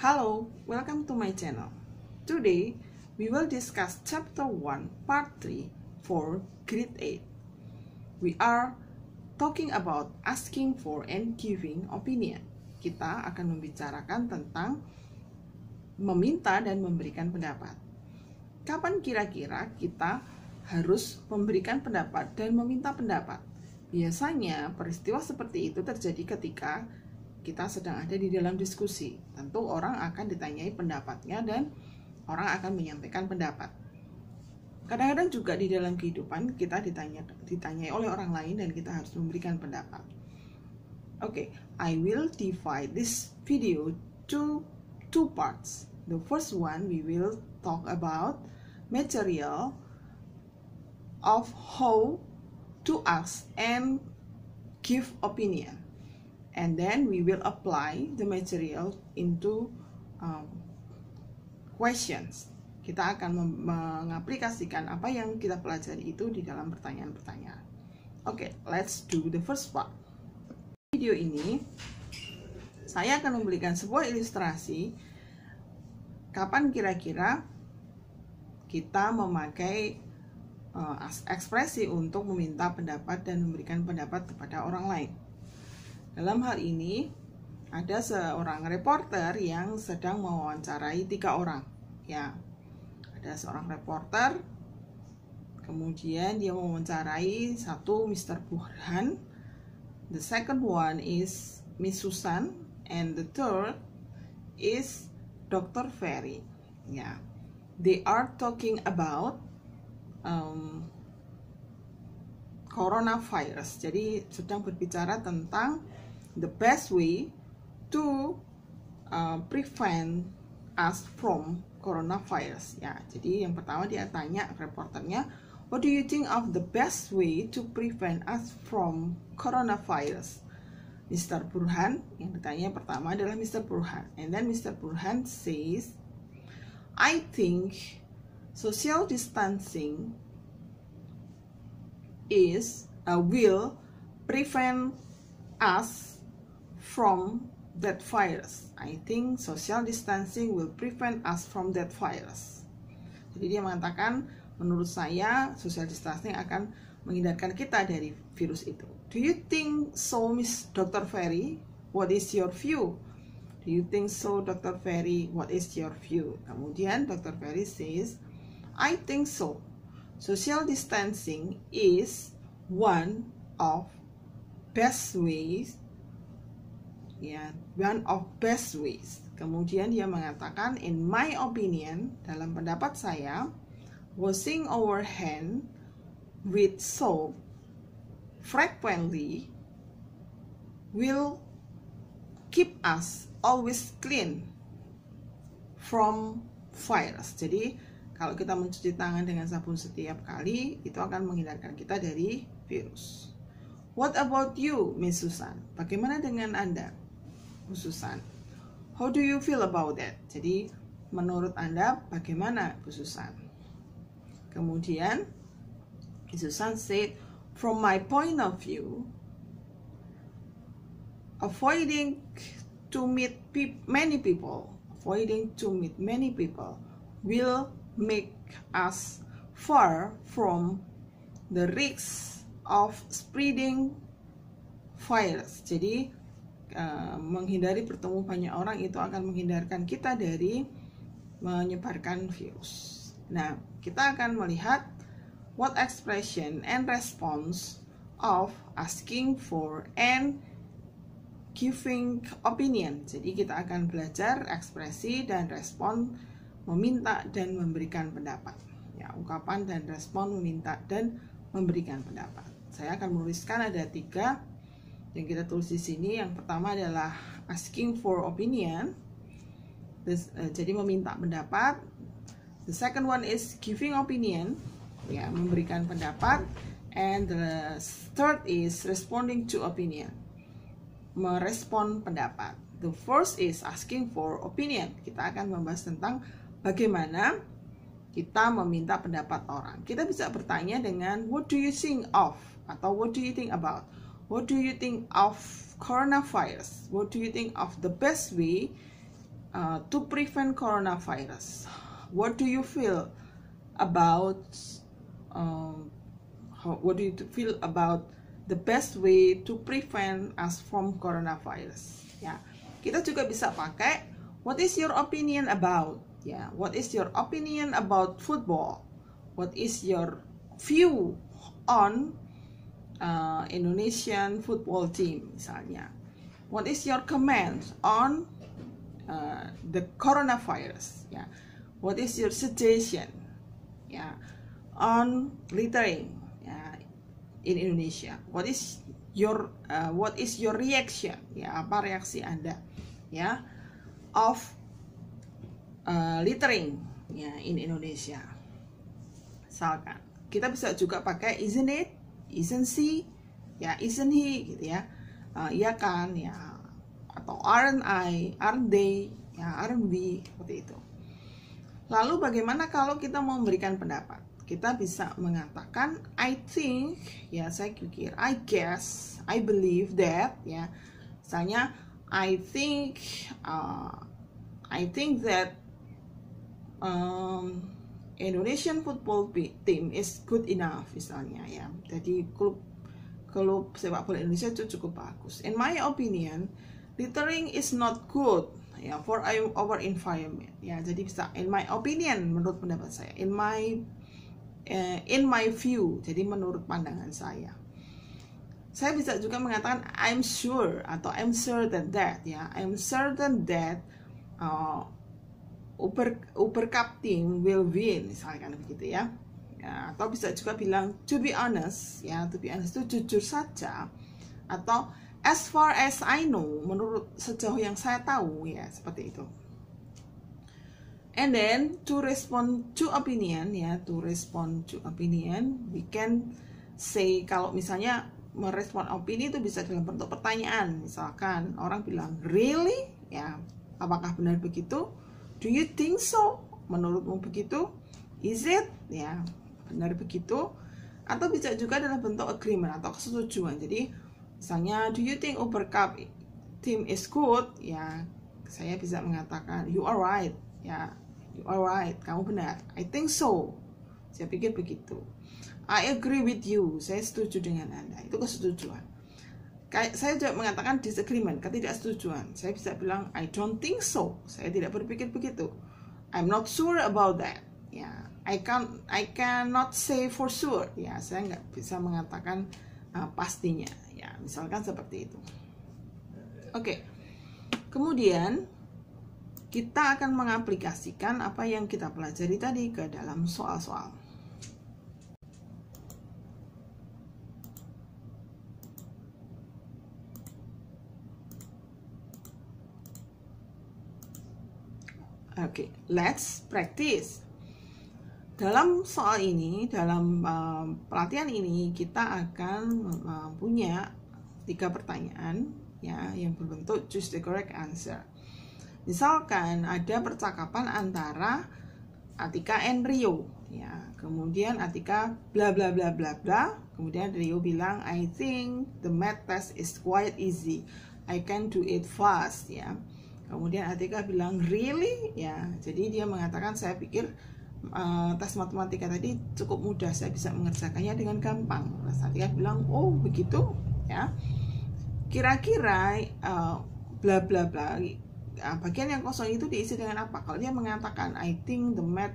Hello, welcome to my channel. Today, we will discuss Chapter 1, Part 3 for Grade 8. We are talking about asking for and giving opinion. Kita akan membicarakan tentang meminta dan memberikan pendapat. Kapan kira-kira kita harus memberikan pendapat dan meminta pendapat? Biasanya peristiwa seperti itu terjadi ketika kita sedang ada di dalam diskusi. Tentu orang akan ditanyai pendapatnya dan orang akan menyampaikan pendapat. Kadang-kadang juga di dalam kehidupan kita ditanyai oleh orang lain dan kita harus memberikan pendapat. Okay, I will divide this video to two parts. The first one, we will talk about material of how to ask and give opinion. And then we will apply the material into questions. Kita akan mengaplikasikan apa yang kita pelajari itu di dalam pertanyaan-pertanyaan. Oke, let's do the first part. Video ini saya akan memberikan sebuah ilustrasi kapan kira-kira kita memakai ekspresi untuk meminta pendapat dan memberikan pendapat kepada orang lain. Dalam hal ini, ada seorang reporter yang sedang mewawancarai 3 orang. Ya, ada seorang reporter, kemudian dia mewawancarai satu Mr. Burhan, the second one is Miss Susan, and the third is Dr. Ferry. Ya, they are talking about coronavirus. Jadi sedang berbicara tentang the best way to prevent us from coronavirus. Ya, jadi yang pertama dia tanya reporternya, what do you think of the best way to prevent us from coronavirus? Mr. Burhan, yang ditanya pertama adalah Mr. Burhan, and then Mr. Burhan says, I think social distancing will prevent us from that virus. I think social distancing will prevent us from that virus. Jadi dia mengatakan, menurut saya social distancing akan menghindarkan kita dari virus itu. Do you think so, Miss Dr. Ferry? What is your view? Do you think so, Dr. Ferry? What is your view? Kemudian Dr. Ferry says, I think so. Social distancing is one of best ways. Ya, one of best ways. Kemudian dia mengatakan, in my opinion, dalam pendapat saya, washing our hand with soap frequently will keep us always clean from virus. Jadi kalau kita mencuci tangan dengan sabun setiap kali, itu akan menghindarkan kita dari virus. What about you, Miss Susan? Bagaimana dengan Anda, Bu Susan? How do you feel about that? Jadi menurut Anda bagaimana, Bu Susan? Kemudian Susan said, from my point of view, avoiding to meet many people will make us far from the risk of spreading virus. Jadi menghindari bertemu banyak orang itu akan menghindarkan kita dari menyebarkan virus. Nah, kita akan melihat what expression and response of asking for and giving opinion. Jadi kita akan belajar ekspresi dan respon meminta dan memberikan pendapat. Ya, ungkapan dan respon meminta dan memberikan pendapat. Saya akan menuliskan ada 3 yang kita tulis di sini. Yang pertama adalah asking for opinion. Jadi meminta pendapat. The second one is giving opinion. Ya, memberikan pendapat. And the third is responding to opinion. Merespon pendapat. The first is asking for opinion. Kita akan membahas tentang bagaimana kita meminta pendapat orang. Kita bisa bertanya dengan what do you think of? Atau what do you think about? What do you think of coronavirus? What do you think of the best way to prevent coronavirus. What do you feel about the best way to prevent us from coronavirus? Ya, kita juga bisa pakai what is your opinion about? Ya, what is your opinion about football? What is your view on Indonesian football team misalnya? What is your comment on the coronavirus? Ya, what is your suggestion? Ya, on littering ya, in Indonesia. What is your reaction? Ya, apa reaksi Anda? Ya, of littering ya in Indonesia. Misalkan kita bisa juga pakai isn't it, isn't she, ya isn't he gitu ya, iya kan ya, atau aren't I, aren't they, ya aren't we, seperti itu. Lalu bagaimana kalau kita mau memberikan pendapat? Kita bisa mengatakan I think, ya saya pikir, I guess, I believe that, ya misalnya I think that Indonesian football team is good enough misalnya ya. Jadi klub sepak bola Indonesia itu cukup bagus. In my opinion, littering is not good ya for our environment. Ya, jadi bisa in my opinion, menurut pendapat saya. In my view, jadi menurut pandangan saya. Saya bisa juga mengatakan I'm sure atau I'm certain that ya. I'm certain that Uber Cup team will win misalkan begitu ya. Ya, atau bisa juga bilang to be honest ya, to be honest itu jujur saja, atau as far as I know, menurut sejauh yang saya tahu ya, seperti itu. And then to respond to opinion ya, to respond to opinion we can say, kalau misalnya merespon opini itu bisa dalam bentuk pertanyaan. Misalkan orang bilang really ya, apakah benar begitu? Do you think so? Menurutmu begitu? Is it? Ya, benar begitu. Atau bisa juga dalam bentuk agreement atau kesetujuan. Jadi, misalnya, do you think Uber Cup team is good? Ya, saya bisa mengatakan, you are right. Ya, you are right. Kamu benar. I think so. Saya pikir begitu. I agree with you. Saya setuju dengan Anda. Itu kesetujuan. Saya juga mengatakan disagreement, ketidaksetujuan. Saya bisa bilang I don't think so. Saya tidak berpikir begitu. I'm not sure about that. Ya, I cannot say for sure. Ya, saya nggak bisa mengatakan pastinya. Ya, misalkan seperti itu. Oke. Kemudian kita akan mengaplikasikan apa yang kita pelajari tadi ke dalam soal-soal. Oke, let's practice. Dalam soal ini, dalam pelatihan ini, kita akan punya 3 pertanyaan ya, yang berbentuk choose the correct answer. Misalkan ada percakapan antara Atika and Rio ya, kemudian Atika bla bla bla bla bla, kemudian Rio bilang I think the math test is quite easy, I can do it fast ya. Kemudian Atika bilang really ya, jadi dia mengatakan saya pikir tes matematika tadi cukup mudah, saya bisa mengerjakannya dengan gampang. Terus Atika bilang oh begitu ya, kira-kira bla bla bla, bagian yang kosong itu diisi dengan apa? Kalau dia mengatakan I think the math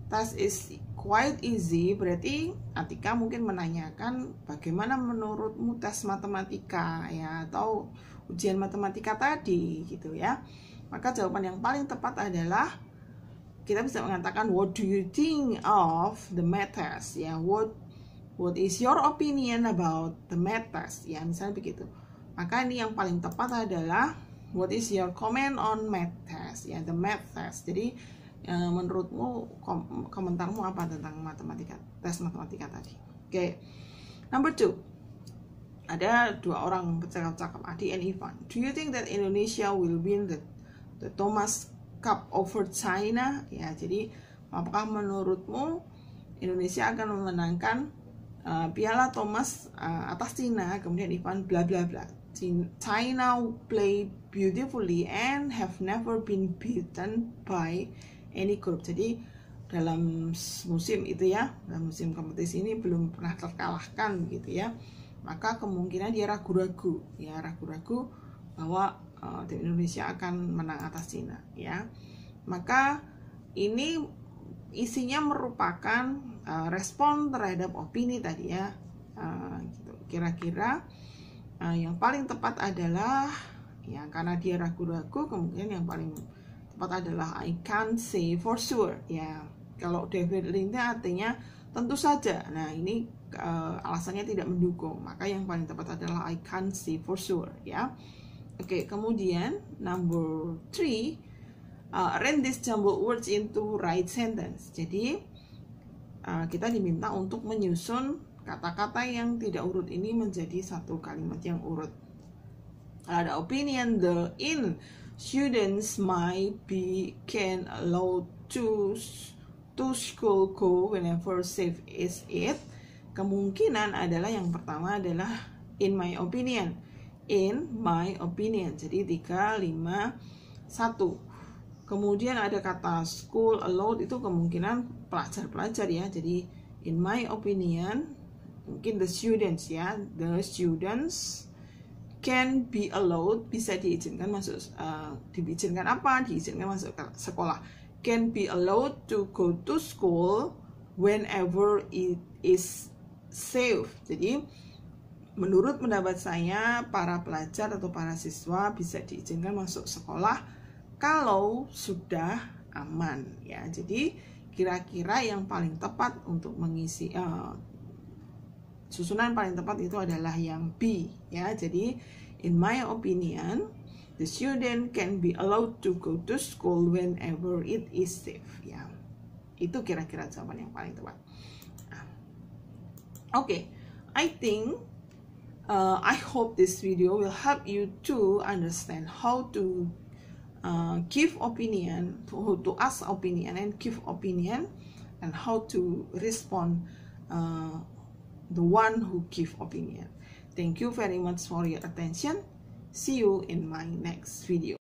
test is quite easy, berarti Atika mungkin menanyakan bagaimana menurutmu tes matematika ya, atau ujian matematika tadi gitu ya. Maka jawaban yang paling tepat adalah kita bisa mengatakan what do you think of the math test ya, what is your opinion about the math test ya, misalnya begitu. Maka ini yang paling tepat adalah what is your comment on math test ya, the math test. Jadi menurutmu komentarmu apa tentang matematika, tes matematika tadi. Oke. Number 2. Ada 2 orang bercakap-cakap, Adi and Ivan. Do you think that Indonesia will win the Thomas Cup over China? Ya, jadi apakah menurutmu Indonesia akan memenangkan Piala Thomas atas Cina? Kemudian Ivan bla bla bla. China play beautifully and have never been beaten by any group. Jadi dalam musim itu ya, dalam musim kompetisi ini belum pernah terkalahkan gitu ya. Maka kemungkinan dia ragu-ragu bahwa tim Indonesia akan menang atas Cina ya. Maka ini isinya merupakan respon terhadap opini tadi ya. Gitu. Kira-kira yang paling tepat adalah ya, karena dia ragu-ragu, kemungkinan yang paling tepat adalah I can't say for sure ya. Kalau definitely artinya tentu saja. Nah, ini alasannya tidak mendukung, maka yang paling tepat adalah I can't say for sure ya. Oke, kemudian number 3, arrange these jumbled words into right sentence. Jadi kita diminta untuk menyusun kata-kata yang tidak urut ini menjadi satu kalimat yang urut. Ada opinion, the in students might be can allowed to school go whenever safe is it. Kemungkinan adalah yang pertama adalah in my opinion. In my opinion. Jadi 3, 5, 1. Kemudian ada kata school allowed, itu kemungkinan pelajar-pelajar ya. Jadi in my opinion, mungkin the students ya, the students can be allowed, bisa diizinkan masuk, diizinkan apa? Diizinkan masuk ke sekolah. Can be allowed to go to school whenever it is safe. Jadi menurut pendapat saya, para pelajar atau para siswa bisa diizinkan masuk sekolah kalau sudah aman ya. Jadi kira-kira yang paling tepat untuk mengisi susunan paling tepat itu adalah yang B ya. Jadi in my opinion, the student can be allowed to go to school whenever it is safe ya. Itu kira-kira jawaban yang paling tepat. Okay, I think I hope this video will help you to understand how to give opinion, to ask opinion and give opinion, and how to respond the one who give opinion. Thank you very much for your attention. See you in my next video.